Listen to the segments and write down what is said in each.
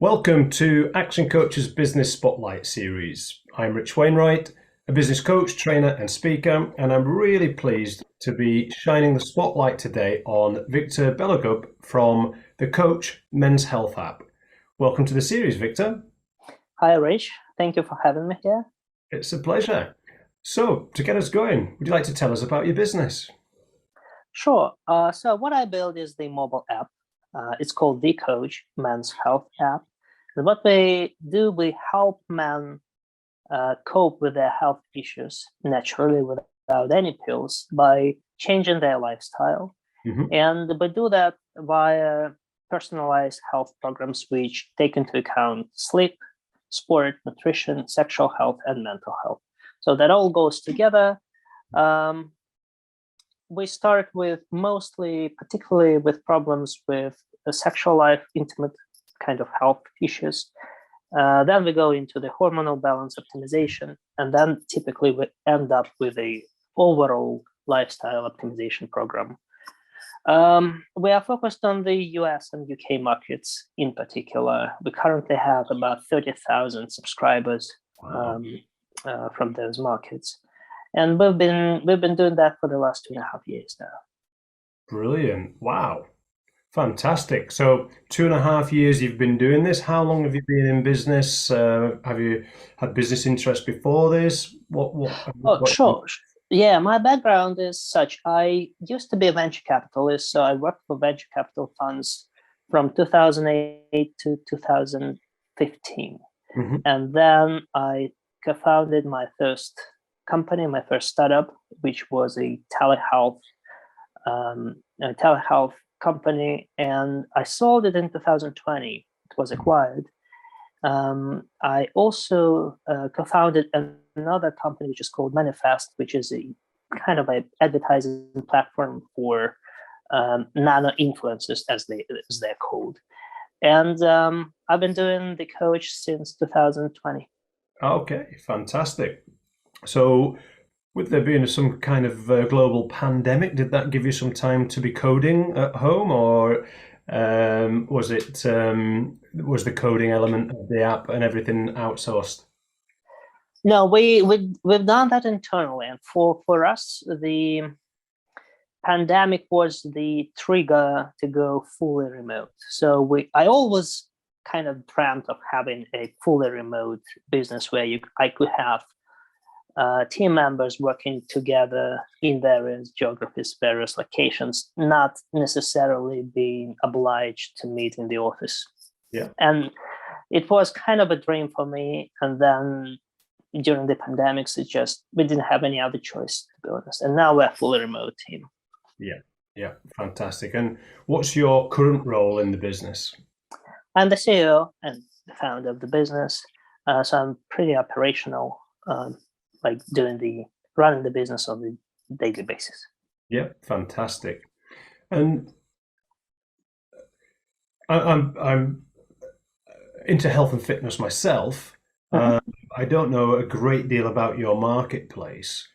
Welcome to Action Coach's Business Spotlight series. I'm Wainwright, a business coach, trainer and speaker, and I'm really pleased to be shining the spotlight today on Victor Belogub from the Coach Men's Health app. Welcome to the series, Victor. Hi, Rich. Thank you for having me here. It's a pleasure. So, to get us going, would you like to tell us about your business? Sure. So what I built is the mobile app. It's called the Coach Men's Health app. And what we do, we help men cope with their health issues naturally without any pills by changing their lifestyle. And we do that via personalized health programs which take into account sleep, sport, nutrition, sexual health, and mental health. So that all goes together. We start with particularly with problems with the sexual life, intimate kind of health issues. Then we go into the hormonal balance optimization, and then typically we end up with a overall lifestyle optimization program. We are focused on the US and UK markets in particular. We currently have about 30,000 subscribers from those markets. And we've been doing that for the last 2.5 years now. Brilliant. Wow. Fantastic. So 2.5 years you've been doing this. How long have you been in business? Have you had business interests before this? Sure. Yeah, my background is such. I used to be a venture capitalist, so I worked for venture capital funds from 2008 to 2015. And then I co-founded my first company, my first startup, which was a telehealth company, and I sold it in 2020. It was acquired. I also co-founded another company which is called Manifest, which is a kind of an advertising platform for nano influencers, as they're called. And I've been doing the coach since 2020. Okay, fantastic. So with there being some kind of global pandemic, did that give you some time to be coding at home, or was the coding element of the app and everything outsourced? No, we've done that internally, and for us, the pandemic was the trigger to go fully remote. So I always kind of dreamt of having a fully remote business where I could have team members working together in various geographies, various locations, not necessarily being obliged to meet in the office. Yeah. And it was kind of a dream for me. And then during the pandemics, we didn't have any other choice, to be honest. And now we're a fully remote team. Yeah, fantastic. And what's your current role in the business? I'm the CEO and the founder of the business. So I'm pretty operational, like running the business on a daily basis. Yeah, fantastic. And I'm into health and fitness myself. I don't know a great deal about your marketplace.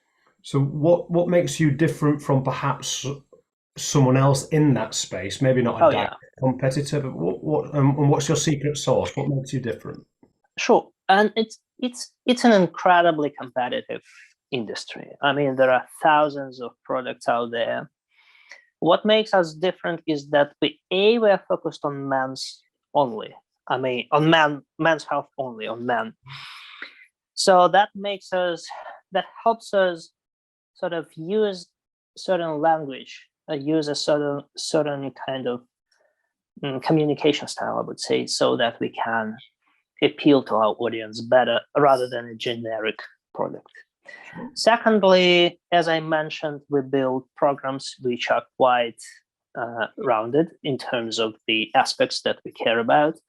So what makes you different from perhaps someone else in that space? Maybe not a direct competitor, but what's your secret sauce? What makes you different? Sure, and it's an incredibly competitive industry. I mean, there are thousands of products out there. What makes us different is that we're focused on men's only. I mean, on men's health only, on men. So that helps us sort of use certain language, use a certain kind of communication style, I would say, so that we can appeal to our audience better rather than a generic product. Secondly, as I mentioned, we build programs which are quite rounded in terms of the aspects that we care about.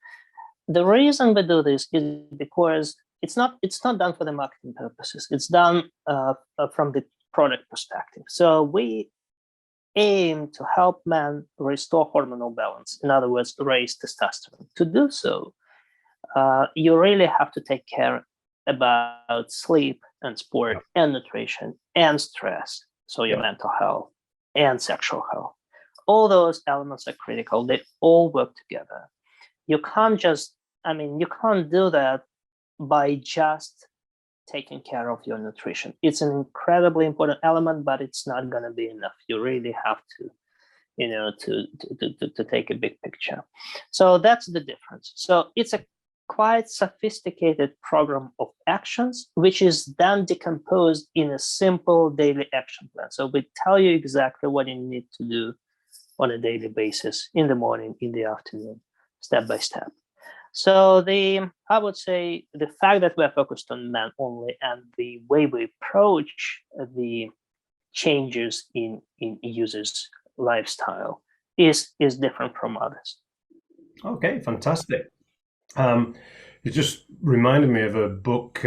The reason we do this is because it's not done for the marketing purposes. It's done from the product perspective. So we aim to help men restore hormonal balance. In other words, raise testosterone. To do so, you really have to take care about sleep and sport and nutrition and stress, so your mental health and sexual health. All those elements are critical. They all work together. You can't just I mean, you can't do that by just taking care of your nutrition. It's an incredibly important element, but it's not going to be enough. You really have to, to take a big picture. So that's the difference. So it's a quite sophisticated program of actions, which is then decomposed in a simple daily action plan. So we tell you exactly what you need to do on a daily basis, in the morning, in the afternoon, step by step. So I would say the fact that we're focused on men only and the way we approach the changes in users' lifestyle is different from others. Okay, fantastic. It just reminded me of a book.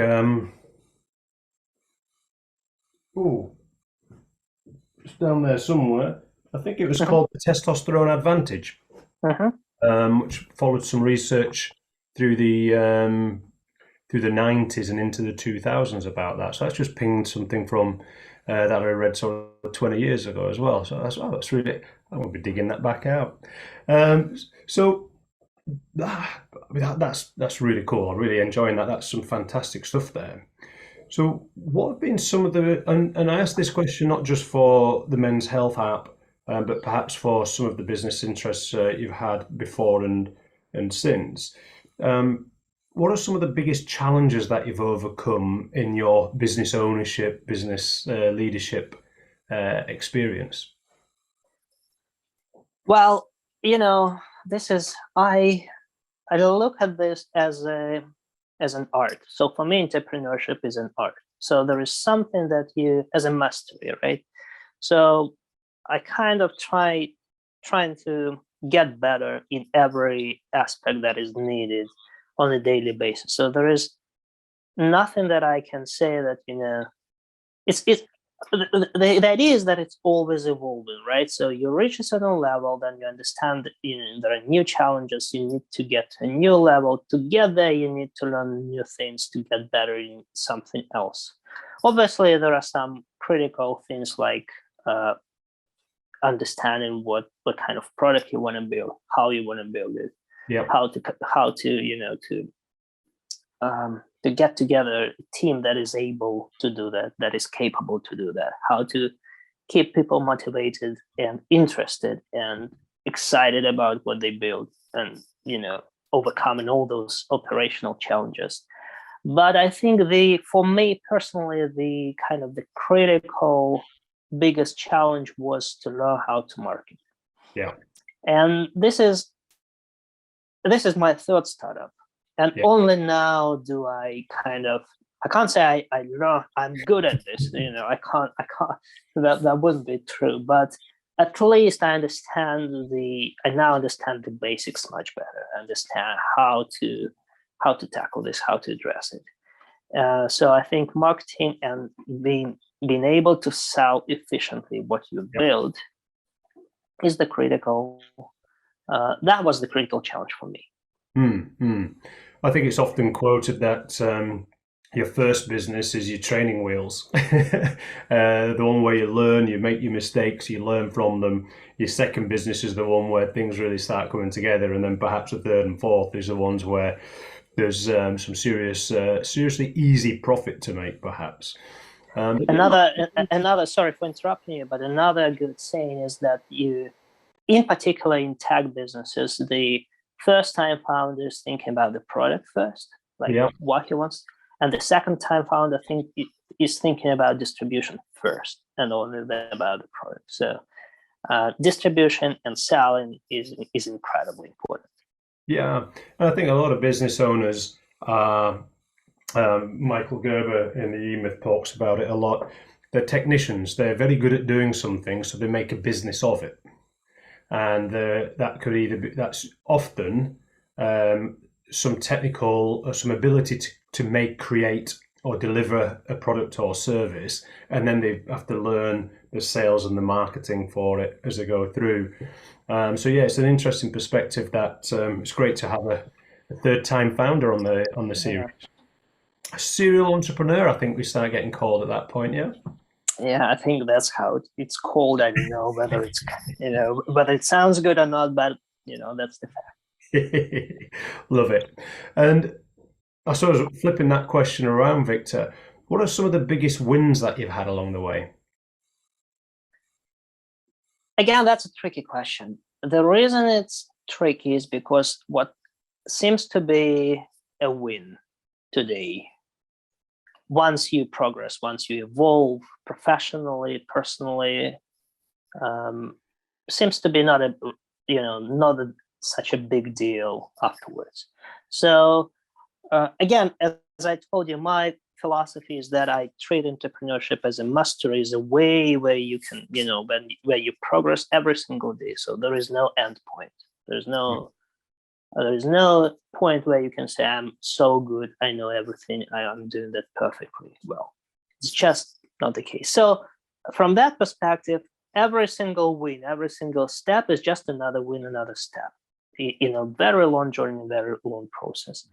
Just down there somewhere. I think it was called The Testosterone Advantage, which followed some research through the 90s and into the 2000s about that. So that's just pinged something from that I read sort of 20 years ago as well. So that's really, I'm going to be digging that back out. So that's really cool. I'm really enjoying that. That's some fantastic stuff there. So what have been some of the, and I asked this question not just for the Men's Health app, but perhaps for some of the business interests you've had before and since. What are some of the biggest challenges that you've overcome in your business ownership, business leadership experience? Well, this is, I look at this as an art. So for me, entrepreneurship is an art. So there is something that you, as a mastery, right? So I kind of trying to get better in every aspect that is needed on a daily basis. So there is nothing that I can say that, it's the idea is that it's always evolving, right? So you reach a certain level, then you understand that there are new challenges. You need to get to a new level. To get there, you need to learn new things to get better in something else. Obviously, there are some critical things like understanding what kind of product you want to build, how you want to build it, how to get together a team that is able to do that, that is capable to do that, how to keep people motivated and interested and excited about what they build, and overcoming all those operational challenges. But I think for me personally, the kind of the critical biggest challenge was to learn how to market. Yeah. And this is my third startup. And only now do I can't say I learn, I'm good at this. I can't, that wouldn't be true. But at least I now understand the basics much better. I understand how to tackle this, how to address it. So I think marketing and being able to sell efficiently what you build is the critical, that was the critical challenge for me. I think it's often quoted that your first business is your training wheels. The one where you learn, you make your mistakes, you learn from them. Your second business is the one where things really start coming together, and then perhaps the third and fourth is the ones where there's some seriously easy profit to make, perhaps. Another, sorry for interrupting you, but another good saying is that in particular in tech businesses, the first-time founder is thinking about the product first, what he wants, and the second-time founder is thinking about distribution first, and only then about the product. So distribution and selling is incredibly important. Yeah, and I think a lot of business owners, Michael Gerber in the E-Myth talks about it a lot. They're technicians. They're very good at doing something, so they make a business of it. And that could either be, that's often some technical or some ability to make, create, or deliver a product or service, and then they have to learn the sales and the marketing for it as they go through. So yeah, it's an interesting perspective that it's great to have a third-time founder on the series. A serial entrepreneur, I think we start getting called at that point, yeah. Yeah, I think that's how it's called. I don't know whether it's whether it sounds good or not, but that's the fact. Love it. And I suppose flipping that question around, Victor, what are some of the biggest wins that you've had along the way? Again, that's a tricky question. The reason it's tricky is because what seems to be a win today, once you progress, once you evolve professionally, personally, seems to be not a, not such a big deal afterwards. So again, as I told you, my philosophy is that I treat entrepreneurship as a mastery, as a way where you can, where you progress every single day. So there is no end point. There's no point where you can say, I'm so good, I know everything, I am doing that perfectly well. It's just not the case. So from that perspective, every single win, every single step is just another win, another step in a very long journey, a very long process.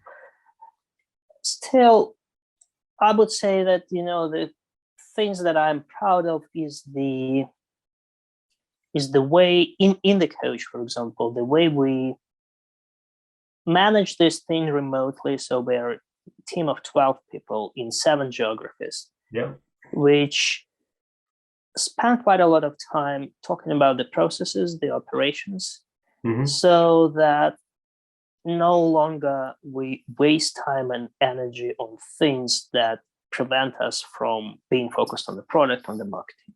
Still, I would say that, the things that I'm proud of is the way in the coach, for example, the way we manage this thing remotely. So we're a team of 12 people in 7 geographies, Yeah. which spend quite a lot of time talking about the processes, the operations, so that no longer we waste time and energy on things that prevent us from being focused on the product, on the marketing.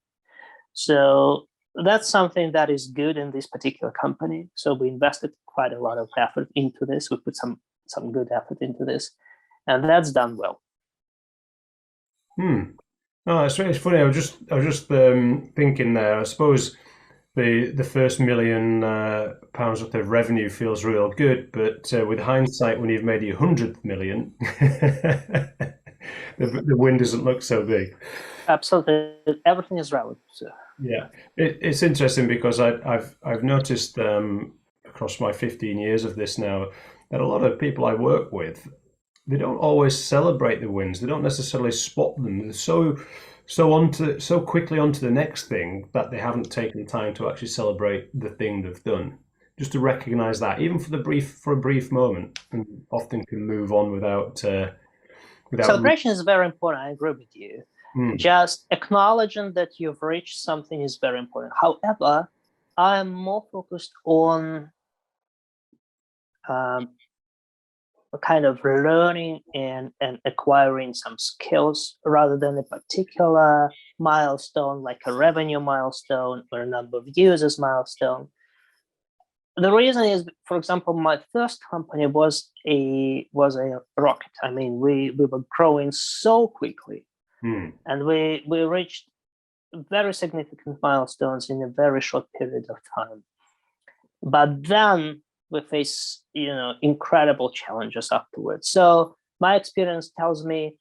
So that's something that is good in this particular company. So we invested quite a lot of effort into this. We put some good effort into this, and that's done well. Oh, it's funny. I was just thinking there. I suppose the first £1 million worth of revenue feels real good, but with hindsight, when you've made your 100th million, the win doesn't look so big. Absolutely, everything is relative. So. Yeah, it's interesting because I've noticed across my 15 years of this now that a lot of people I work with, they don't always celebrate the wins. They don't necessarily spot them. They're so quickly onto the next thing that they haven't taken time to actually celebrate the thing they've done. Just to recognize that, even for a brief moment, and often can move on without. Celebration is very important. I agree with you. Just acknowledging that you've reached something is very important. However, I am more focused on kind of learning and acquiring some skills rather than a particular milestone, like a revenue milestone or a number of users milestone. The reason is, for example, my first company was a rocket. I mean, we were growing so quickly, and we reached very significant milestones in a very short period of time. But then we face, incredible challenges afterwards. So my experience tells me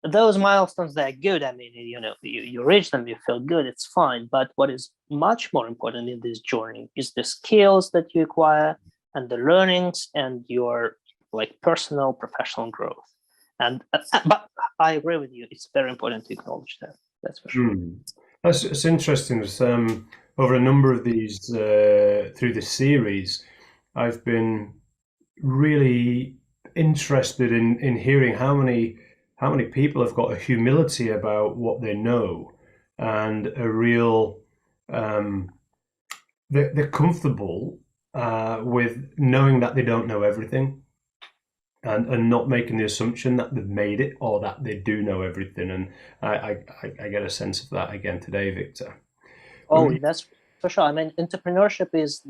those milestones, they're good. I mean, you reach them, you feel good, it's fine. But what is much more important in this journey is the skills that you acquire and the learnings and your personal, professional growth. And but I agree with you. It's very important to acknowledge that. That's for sure. It's interesting. Over a number of these through this series, I've been really interested in hearing how many people have got a humility about what they know and a real they're comfortable with knowing that they don't know everything and not making the assumption that they've made it or that they do know everything. And I get a sense of that again today, Victor. Oh, that's for sure. I mean, entrepreneurship is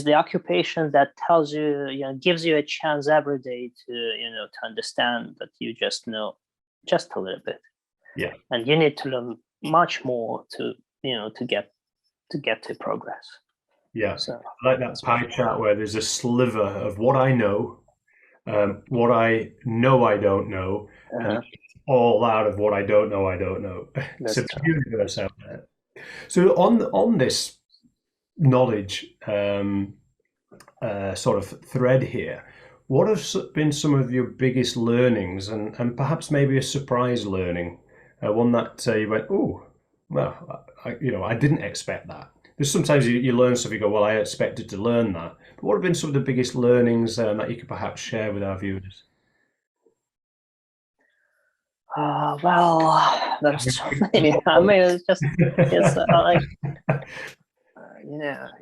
the occupation that tells you, gives you a chance every day to understand that you just know just a little bit. Yeah. And you need to learn much more to get to progress. Yeah. So, I like that pie chart where there's a sliver of what I know, what I know I don't know, and all out of what I don't know I don't know. It's a universe out there. So on this knowledge sort of thread here, what have been some of your biggest learnings and perhaps maybe a surprise learning, one that you went, oh, well, I didn't expect that. Because sometimes you learn stuff, you go, well, I expected to learn that, But what have been some of the biggest learnings that you could perhaps share with our viewers? Well, there's so many. I mean, it's like,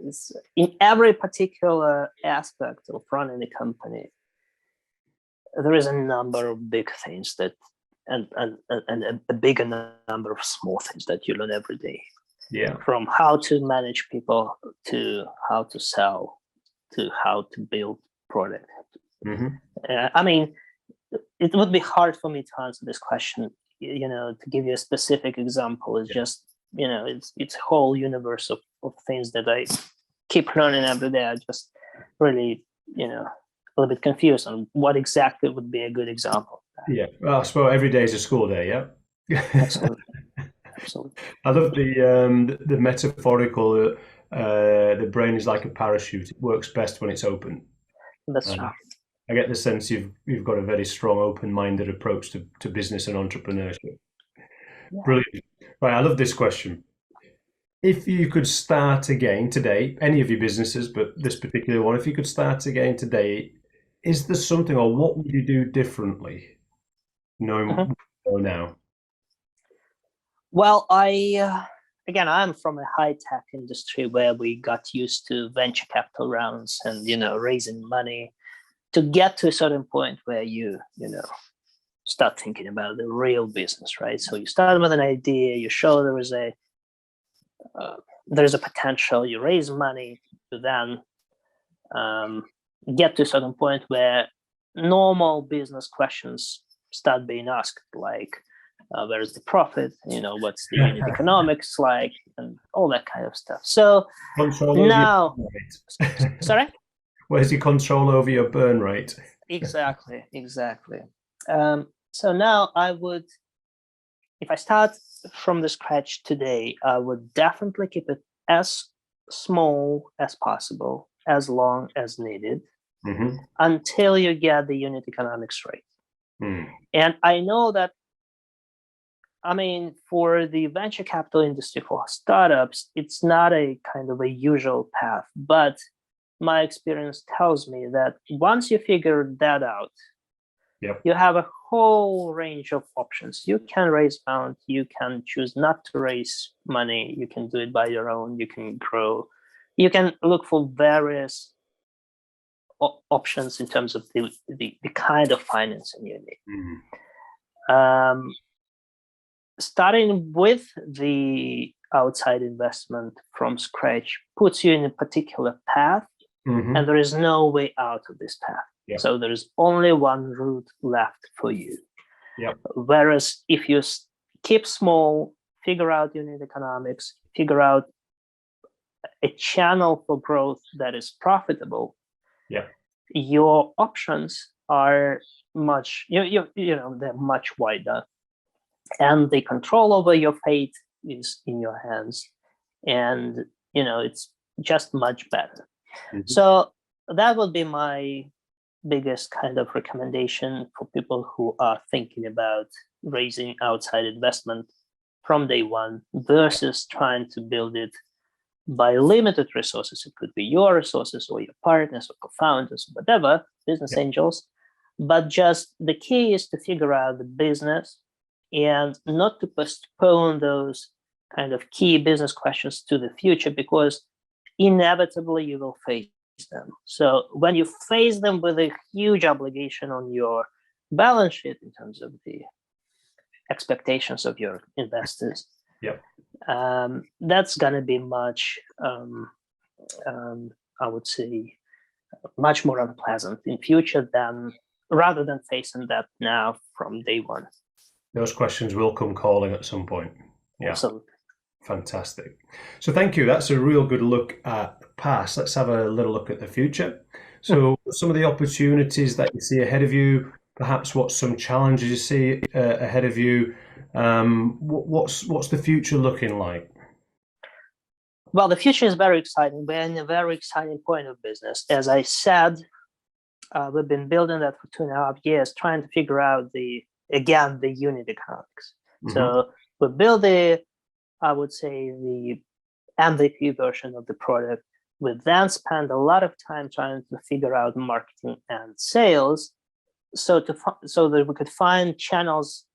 it's in every particular aspect of running a company, there is a number of big things that, and a bigger number of small things that you learn every day. Yeah. From how to manage people, to how to sell, to how to build product. I mean, it would be hard for me to answer this question. To give you a specific example is just, it's a whole universe of things that I keep learning every day. I just really, a little bit confused on what exactly would be a good example. Yeah, well, I suppose every day is a school day. Yeah. Absolutely. Absolutely. I love the metaphorical. The brain is like a parachute. It works best when it's open. That's right. I get the sense you've got a very strong, open-minded approach to business and entrepreneurship. Yeah. Brilliant. Right, I love this question. If you could start again today, any of your businesses, but this particular one, if you could start again today, is there something, or what would you do differently, knowing what you know now? Well, I'm from a high-tech industry where we got used to venture capital rounds and, raising money to get to a certain point where you start thinking about the real business, right? So you start with an idea, you show there is a potential, you raise money to then get to a certain point where normal business questions start being asked, like where is the profit, what's the unit economics like, and all that kind of stuff. So now, sorry? Where's your control over your burn rate? Exactly. So now if I start from the scratch today, I would definitely keep it as small as possible, as long as needed, until you get the unit economics right. And I know that, for the venture capital industry, for startups, it's not a kind of a usual path, but my experience tells me that once you figure that out, you have a whole range of options. You can raise funds, you can choose not to raise money, you can do it by your own, you can grow, you can look for various options in terms of the kind of financing you need. Starting with the outside investment from scratch puts you in a particular path, and there is no way out of this path. So there is only one route left for you. Whereas if you keep small, figure out unit economics, figure out a channel for growth that is profitable, your options are much, they're much wider, and the control over your fate is in your hands, and it's just much better. So that would be my biggest kind of recommendation for people who are thinking about raising outside investment from day one versus trying to build it by limited resources. It could be your resources or your partners or co-founders, whatever, business angels. But just the key is to figure out the business and not to postpone those kind of key business questions to the future, because inevitably you will face them. So when you face them with a huge obligation on your balance sheet in terms of the expectations of your investors, that's going to be much, I would say, much more unpleasant in future rather than facing that now from day one. Those questions will come calling at some point. Absolutely. Fantastic. So thank you. That's a real good look at the past. Let's have a little look at the future. So some of the opportunities that you see ahead of you, perhaps what some challenges you see ahead of you. What's the future looking like? Well, the future is very exciting. We're in a very exciting point of business. As I said, we've been building that for 2.5 years, trying to figure out the unit economics. So we build the MVP version of the product. we then spend a lot of time trying to figure out marketing and sales, so that we could find channels,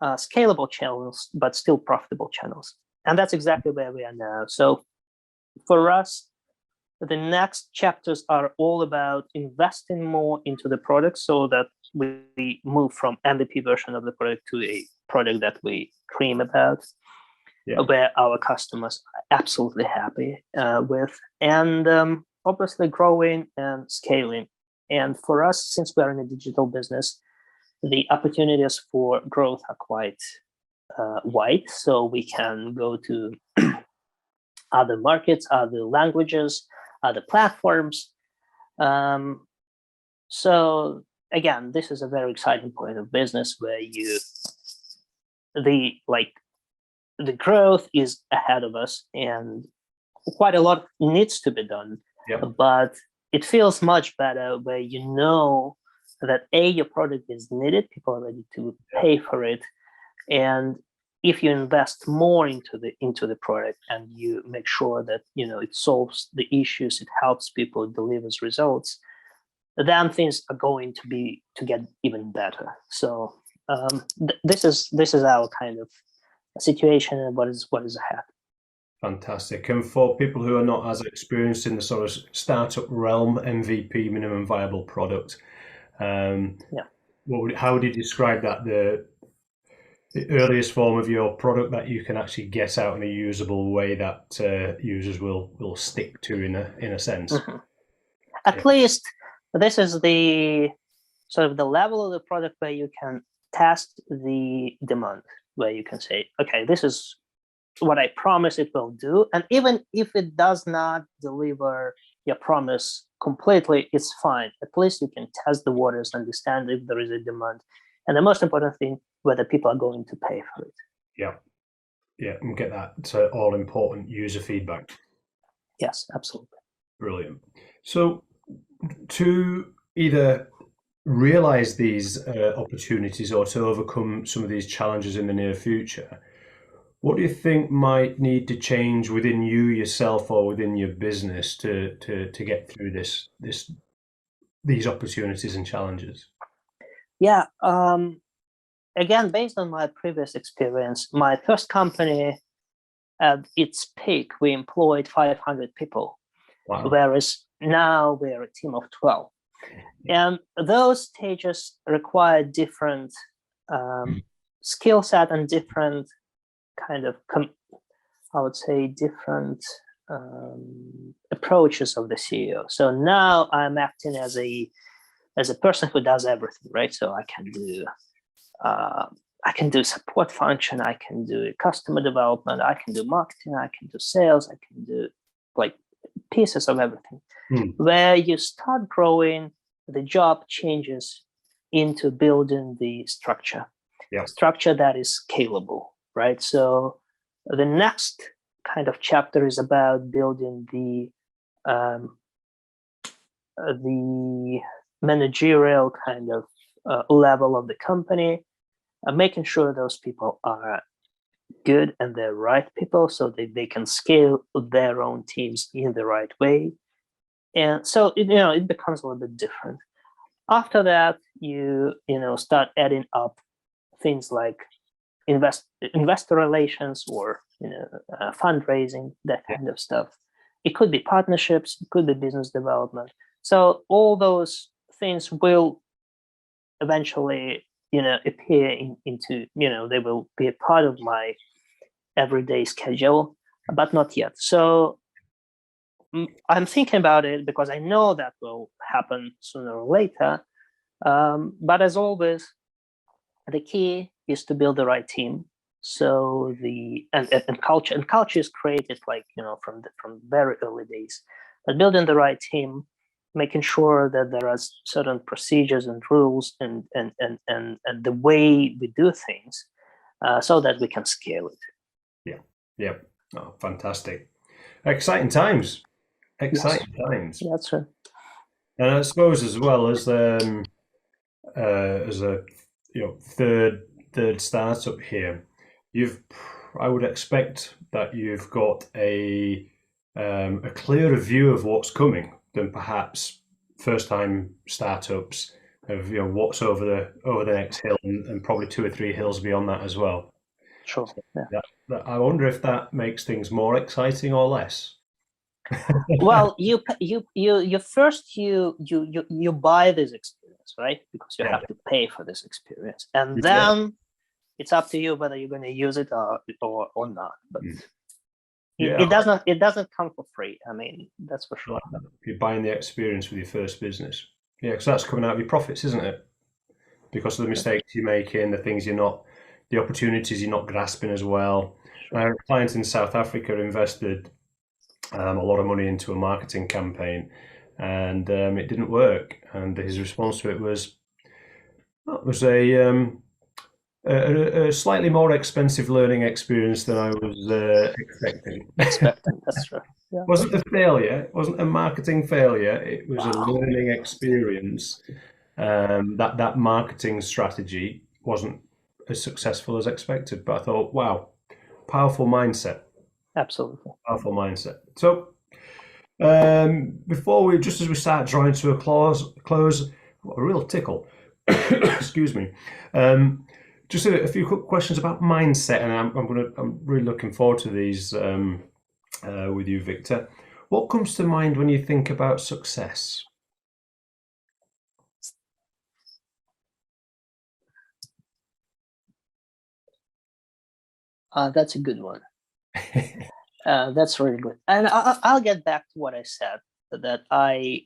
scalable channels, but still profitable channels. And that's exactly where we are now. So for us, the next chapters are all about investing more into the product so that we move from MVP version of the product to a product that we dream about, where our customers are absolutely happy with, and obviously growing and scaling. And for us, since we're in a digital business, the opportunities for growth are quite wide. So we can go to other markets, other languages, other platforms. So again, this is a very exciting point of business where the growth is ahead of us, and quite a lot needs to be done. But it feels much better where you know that your product is needed, people are ready to pay for it, and if you invest more into the product and you make sure that it solves the issues, it helps people, it delivers results, then things are going to get even better. So this is our kind of situation and what is ahead. Fantastic. And for people who are not as experienced in the sort of startup realm, MVP, minimum viable product, how would you describe that? The earliest form of your product that you can actually get out in a usable way that users will stick to in a sense. Mm-hmm. At least this is the sort of the level of the product where you can test the demand, where you can say, okay, this is what I promise it will do. And even if it does not deliver your promise completely, it's fine. At least you can test the waters, understand if there is a demand. And the most important thing, whether people are going to pay for it. Yeah, and get that all important user feedback. Yes, absolutely. Brilliant. So to either realize these opportunities or to overcome some of these challenges in the near future, what do you think might need to change within you yourself or within your business to get through these opportunities and challenges? Yeah. Again, based on my previous experience, my first company, at its peak, we employed 500 people, whereas now we're a team of 12. And those stages require different skill set and different kind of, I would say, different approaches of the CEO. So now I'm acting as a person who does everything, right? So I can do support function, I can do customer development, I can do marketing, I can do sales, I can do like pieces of everything. Where you start growing, the job changes into building the structure, structure that is scalable, right? So the next kind of chapter is about building the managerial kind of level of the company, making sure those people are good and they're right people so that they can scale their own teams in the right way. And so it becomes a little bit different. After that, you start adding up things like investor relations or fundraising, that kind of stuff. It could be partnerships, it could be business development. So all those things will eventually appear into they will be a part of my everyday schedule, but not yet. So I'm thinking about it because I know that will happen sooner or later. But as always, the key is to build the right team. So and culture is created from very early days. But building the right team, making sure that there are certain procedures and rules and the way we do things, so that we can scale it. Yeah. Oh, fantastic! Exciting times. Exciting times. That's right. And I suppose as well as a third startup here, I would expect that you've got a a clearer view of what's coming than perhaps first-time startups of what's over the next hill, and probably 2 or 3 hills beyond that as well. Sure. So Yeah. I wonder if that makes things more exciting or less. Well, you first you buy this experience, right? Because you Yeah, have to pay for this experience, and yeah. then it's up to you whether you're going to use it or not. But Yeah, it doesn't come for free. I mean, that's for sure. you're buying the experience with your first business. Yeah, because that's coming out of your profits, isn't it? Because of the mistakes you're making, the opportunities you're not grasping as well. Sure. Our client in South Africa invested a lot of money into a marketing campaign, and it didn't work. And his response to it was, "Oh, it was a slightly more expensive learning experience than I was expecting." Expecting, that's true. Yeah. It wasn't a failure. It wasn't a marketing failure. It was a Wow. learning experience. That marketing strategy wasn't as successful as expected. But I thought, wow, powerful mindset. Absolutely. Powerful mindset. So just as we start drawing to a close, a real tickle. Excuse me. Just a few quick questions about mindset, and I'm really looking forward to these with you, Victor. What comes to mind when you think about success? That's a good one. That's really good. And I'll get back to what I said, that I'm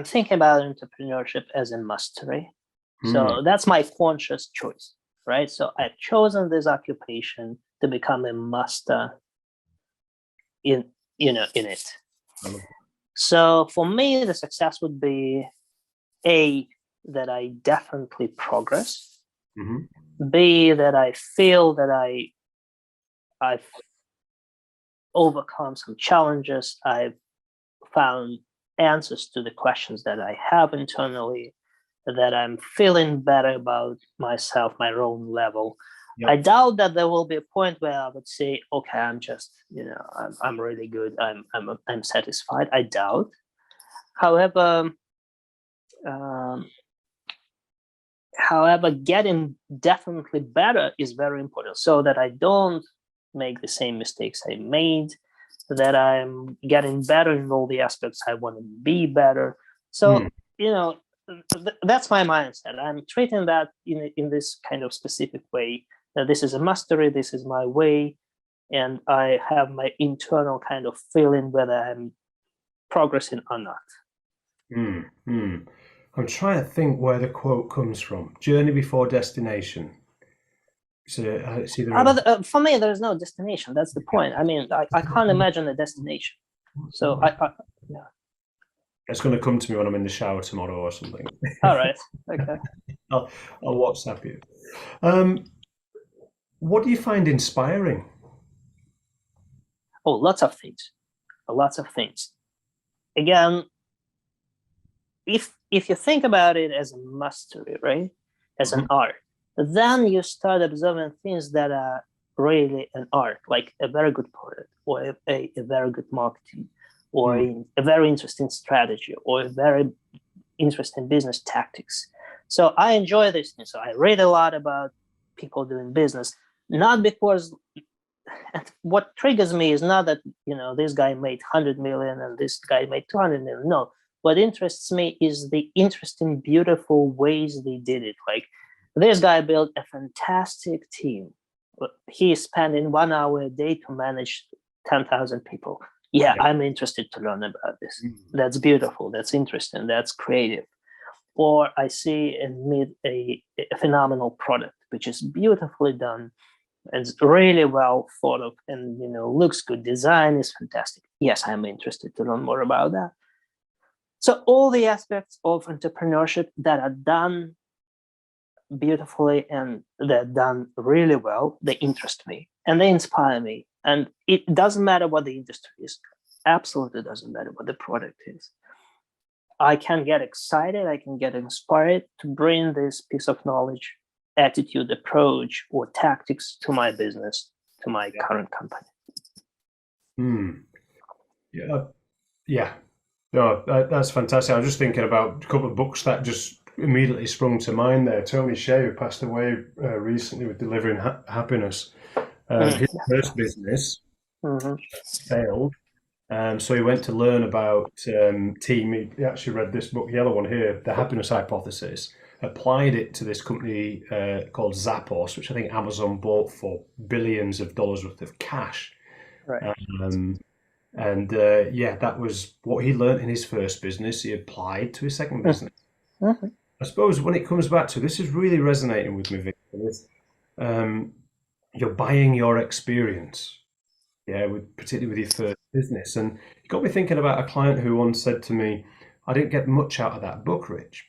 thinking about entrepreneurship as a mastery. So that's my conscious choice, right? So I've chosen this occupation to become a master in it. So for me, the success would be A, that I definitely progress. B, that I feel that I've overcome some challenges. I've found answers to the questions that I have internally, that I'm feeling better about myself, my own level. Yep. I doubt that there will be a point where I would say, okay, I'm just, I'm really good. I'm satisfied. I doubt. However, getting definitely better is very important, so that I don't make the same mistakes I made, that I'm getting better in all the aspects I want to be better. So, that's my mindset. I'm treating that in this kind of specific way. That this is a mastery, this is my way, and I have my internal kind of feeling whether I'm progressing or not. I'm trying to think where the quote comes from. Journey before destination. So it's but for me, there's no destination. That's the point. I mean, I can't imagine a destination. So yeah. It's going to come to me when I'm in the shower tomorrow or something. All right. Okay. I'll WhatsApp you. What do you find inspiring? Oh, lots of things. Lots of things. Again, if you think about it as a mastery, right, as an art, then you start observing things that are really an art, like a very good product, or a very good marketing, or a very interesting strategy, or a very interesting business tactics. So I enjoy these things. So I read a lot about people doing business, not because what triggers me is not that this guy made 100 million and this guy made 200 million. No, what interests me is the interesting, beautiful ways they did it. Like, this guy built a fantastic team. He is spending 1 hour a day to manage 10,000 people. Yeah, I'm interested to learn about this. That's beautiful. That's interesting. That's creative. Or I see and meet a phenomenal product, which is beautifully done. It's really well thought of, and looks good. Design is fantastic. Yes, I'm interested to learn more about that. So all the aspects of entrepreneurship that are done beautifully and they're done really well, they interest me and they inspire me. And it doesn't matter what the industry is. Absolutely doesn't matter what the product is. I can get excited, I can get inspired to bring this piece of knowledge, attitude, approach, or tactics to my business. to my current company. Yeah. No, that's fantastic. I was just thinking about a couple of books that just immediately sprung to mind there. Tony Shea, who passed away recently with Delivering Happiness. His first business failed. So he went to learn about team. He actually read this book, yellow one here, The Happiness Hypothesis, applied it to this company called Zappos, which I think Amazon bought for billions of dollars worth of cash. Right. That was what he learned in his first business. He applied to his second business. I suppose when it comes back to this is really resonating with me, Victor. You're buying your experience, particularly with your first business. And it got me thinking about a client who once said to me, "I didn't get much out of that book, Rich."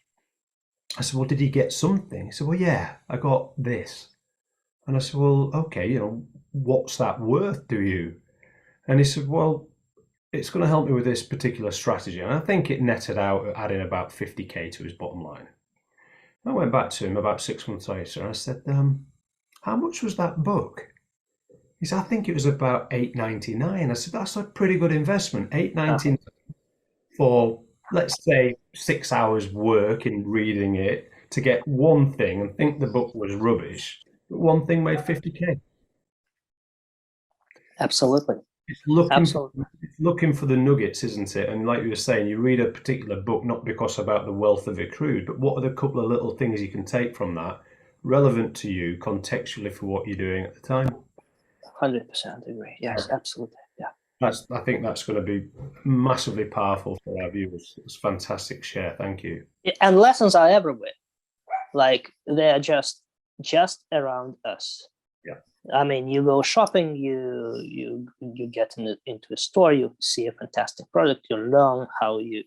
I said, "Well, did he get something?" He said, "Well, yeah, I got this." And I said, "Well, okay, what's that worth to you?" And he said, "Well, it's going to help me with this particular strategy." And I think it netted out at adding about 50K to his bottom line. I went back to him about 6 months later and I said, "How much was that book?" He said, "I think it was about $8.99. I said, "That's a pretty good investment. $8.99 for, let's say, 6 hours work in reading it to get one thing and think the book was rubbish. But one thing made 50K. Absolutely. It's looking for the nuggets, isn't it? And like you were saying, you read a particular book not because about the wealth of accrued, but what are the couple of little things you can take from that relevant to you contextually for what you're doing at the time? 100% agree. Yes, absolutely. Yeah. I think that's going to be massively powerful for our viewers. It's fantastic share. Thank you. And lessons are everywhere. Like they're just around us. Yeah. I mean, you go shopping, you get into a store, you see a fantastic product, you learn how it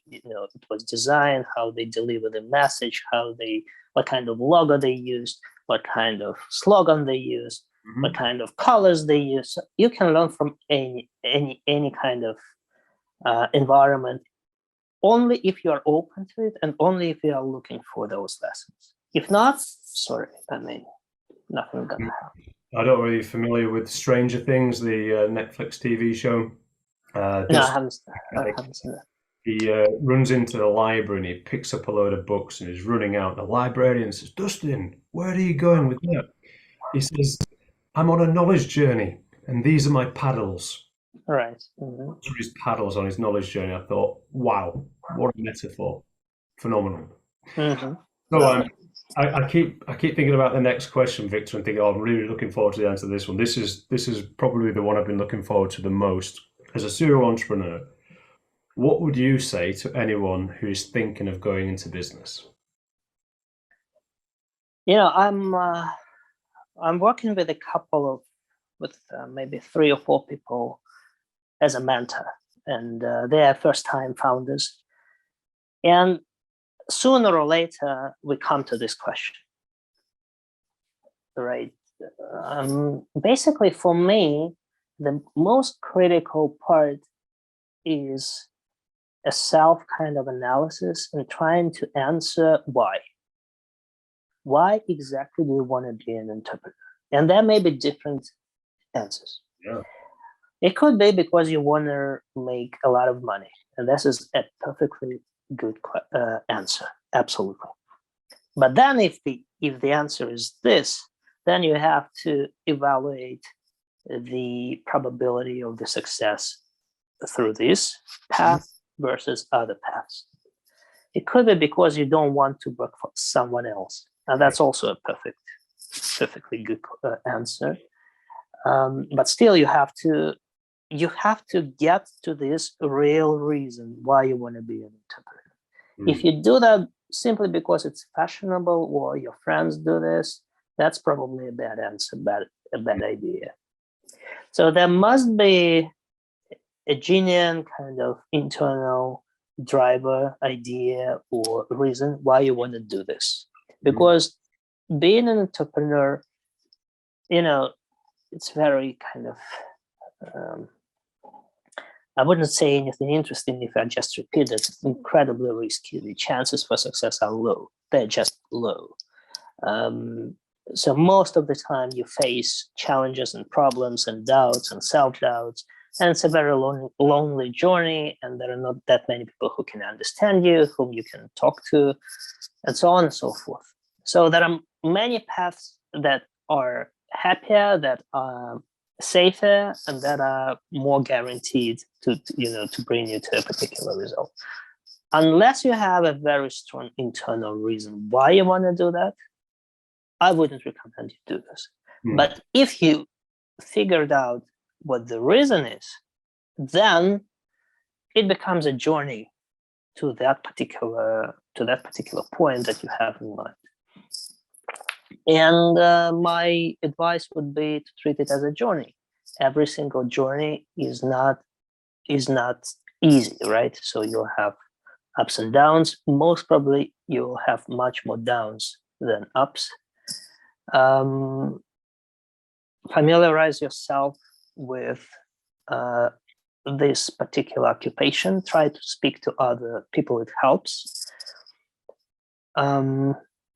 was designed, how they deliver the message, what kind of logo they used, what kind of slogan they used, what kind of colors they use. You can learn from any kind of environment, only if you are open to it and only if you are looking for those lessons. If not, sorry, I mean, nothing gonna happen. I don't know if you're familiar with Stranger Things, the Netflix TV show. No, I haven't seen that. He runs into the library and he picks up a load of books and he's running out. The librarian says, "Dustin, where are you going with that?" He says, "I'm on a knowledge journey and these are my paddles." Right. Those are his paddles on his knowledge journey. I thought, wow, what a metaphor. Phenomenal. So I keep thinking about the next question, Victor, and thinking, "Oh, I'm really looking forward to the answer to this one." This is probably the one I've been looking forward to the most. As a serial entrepreneur, what would you say to anyone who is thinking of going into business? I'm working with maybe 3 or 4 people as a mentor, and they are first-time founders. And sooner or later, we come to this question, right? Basically, for me, the most critical part is a self kind of analysis and trying to answer why. Why exactly do you want to be an entrepreneur? And there may be different answers. Yeah. It could be because you want to make a lot of money, and this is a perfectly good answer, absolutely. But then if the answer is this, then you have to evaluate the probability of the success through this path versus other paths. It could be because you don't want to work for someone else, and that's also a perfectly good answer. But still, you have to get to this real reason why you want to be an entrepreneur. If you do that simply because it's fashionable or your friends do this, that's probably a bad answer, a bad idea. So there must be a genuine kind of internal driver, idea, or reason why you want to do this. Because being an entrepreneur, it's very kind of, I wouldn't say anything interesting if I just repeat it. It's incredibly risky. The chances for success are low. They're just low. So most of the time you face challenges and problems and doubts and self-doubts, and it's a very lonely journey, and there are not that many people who can understand you, whom you can talk to, and so on and so forth. So there are many paths that are happier, that are safer, and that are more guaranteed to bring you to a particular result. Unless you have a very strong internal reason why you want to do that, I wouldn't recommend you do this. But if you figured out what the reason is, then it becomes a journey to that particular point that you have in mind. And my advice would be to treat it as a journey. Every single journey is not easy, right? So you'll have ups and downs. Most probably you'll have much more downs than ups. Familiarize yourself with this particular occupation. Try to speak to other people. It helps.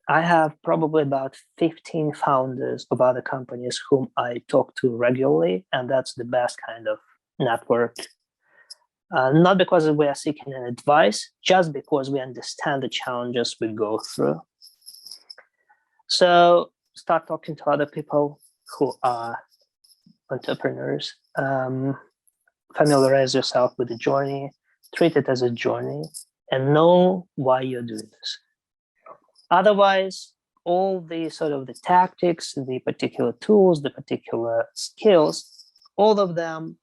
I have probably about 15 founders of other companies whom I talk to regularly, and that's the best kind of network. Not because we are seeking an advice, just because we understand the challenges we go through. So start talking to other people who are entrepreneurs. Familiarize yourself with the journey, treat it as a journey, and know why you're doing this. Otherwise, all the sort of the tactics, the particular tools, the particular skills, all of them,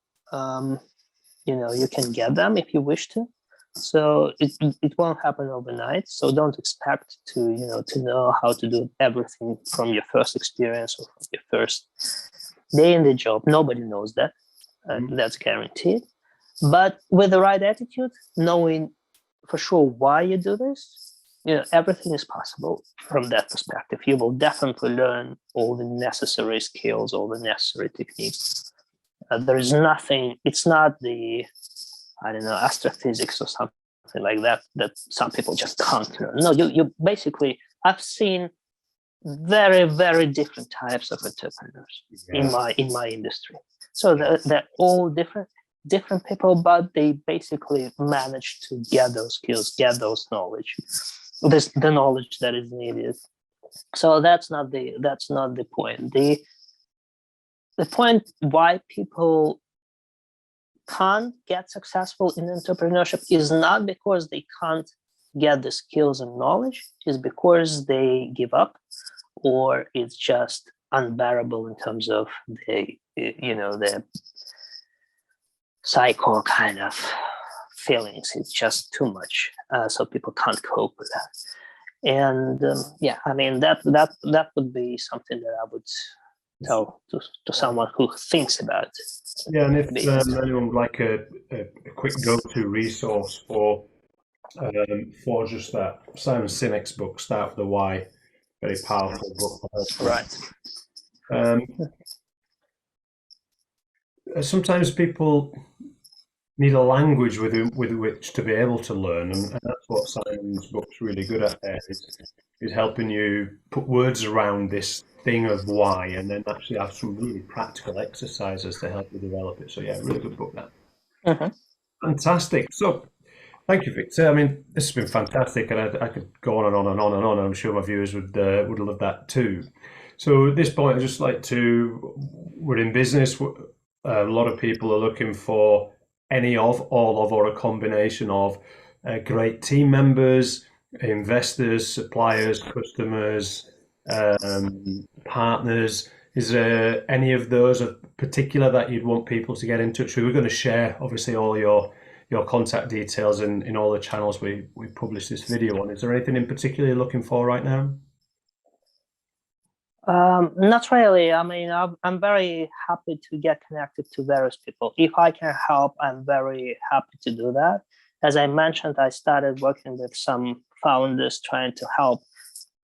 you can get them if you wish to. So it won't happen overnight. So don't expect to know how to do everything from your first experience or from your first day in the job. Nobody knows that. That's guaranteed. But with the right attitude, knowing for sure why you do this, everything is possible from that perspective. You will definitely learn all the necessary skills, all the necessary techniques. There is nothing, it's not the, astrophysics or something like that some people just can't learn. No, you basically, I've seen very, very different types of entrepreneurs in my industry. So they're all different people, but they basically manage to get those skills, get those knowledge. The knowledge that is needed. So that's not the point. The point why people can't get successful in entrepreneurship is not because they can't get the skills and knowledge, is because they give up, or it's just unbearable in terms of the psycho kind of feelings. It's just too much, so people can't cope with that. And that would be something that I would tell to someone who thinks about it. Yeah, and if anyone would like a quick go-to resource for just that, Simon Sinek's book, Start with the Why, very powerful book. Right. Sometimes people need a language with which to be able to learn, and that's what Simon's book's really good at there, is helping you put words around this thing of why, and then actually have some really practical exercises to help you develop it. So yeah, really good book, that. Fantastic. So thank you, Victor. I mean, this has been fantastic, and I could go on and on and on and on. I'm sure my viewers would love that too. So at this point, I'd just like to, we're in business, a lot of people are looking for any of, all of, or a combination of great team members, investors, suppliers, customers, partners. Is there any of those in particular that you'd want people to get in touch with? We're going to share, obviously, all your contact details in all the channels we publish this video on. Is there anything in particular you're looking for right now? Not really. I mean, I'm very happy to get connected to various people. If I can help, I'm very happy to do that. As I mentioned, I started working with some founders trying to help.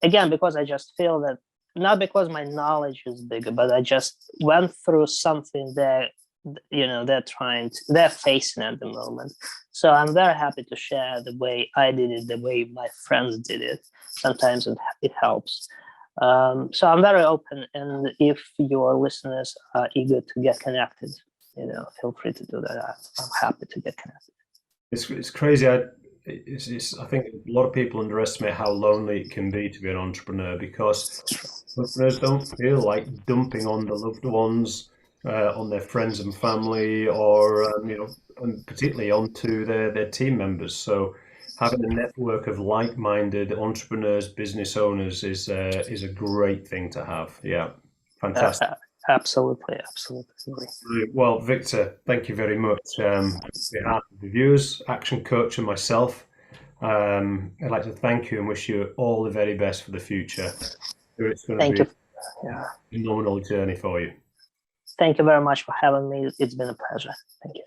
Again, because I just feel that, not because my knowledge is bigger, but I just went through something that, they're facing at the moment. So I'm very happy to share the way I did it, the way my friends did it. Sometimes it helps. So I'm very open, and if your listeners are eager to get connected, feel free to do that. I'm happy to get connected. It's crazy. I think a lot of people underestimate how lonely it can be to be an entrepreneur, because entrepreneurs don't feel like dumping on the loved ones, on their friends and family, or and particularly onto their team members. So having a network of like-minded entrepreneurs, business owners is a great thing to have. Yeah, fantastic. Absolutely agree. Well, Victor, thank you very much. On behalf of the viewers, Action Coach, and myself, I'd like to thank you and wish you all the very best for the future. It's going to be a phenomenal journey for you. Thank you very much for having me. It's been a pleasure. Thank you.